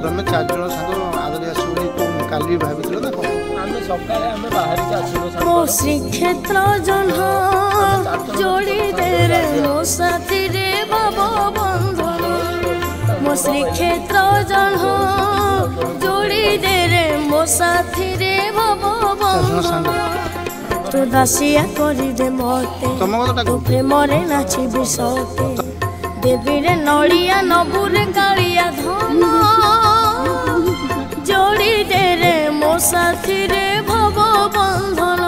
तमें 4 जन साथ आदरी आसुनी काली भाबिथिलो ना कोन आमे सकाळे आमे बाहर के आछिलो साथ मो श्रीक्षेत्र जन जोड़ी दे रे मो साथी रे बाबा बंधन मो श्रीक्षेत्र जन जोड़ी दे रे मो साथी रे बाबा बंधन तू दासिया करी दे मते तू प्रेम रे नाची बिसते देवी रे नड़िया नबुरे कालिया धन जोड़ी दे रे मो साथी रे भव बंधन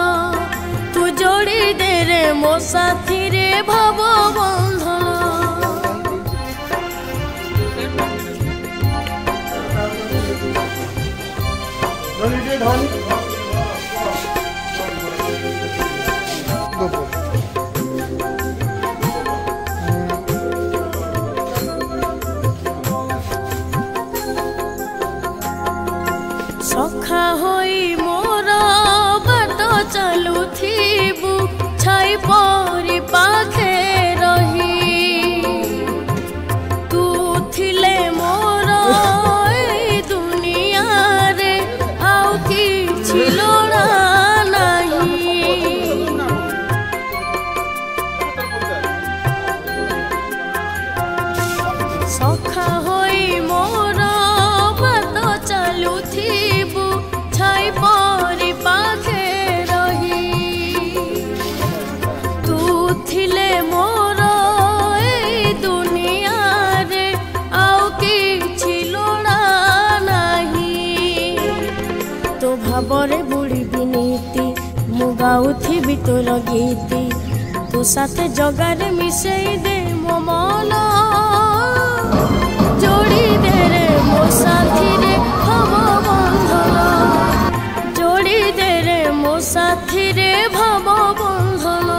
तू जोड़ी दे रे मो साथी रे भव बंधन सखा होई मोर बाट चलू थीबू छाई परी पाखे रही तू थिले मोर ए दुनिया रे आउ किछि लोड़ा नहीं सखा होई मोर बाट चलू थी छाई परी पाखे रही तू थिले मोर ए दुनिया रे आउ किछि लोड़ा नहीं तो भावरे बुड़ी बिनीति मु गाउथिबि तोर गीति तू साथे जगारे मिसेई दे मो मन जोड़ी दे रे मो साथी रे भव बंधन जोड़ी दे रे मो साथी रे भव बंधन।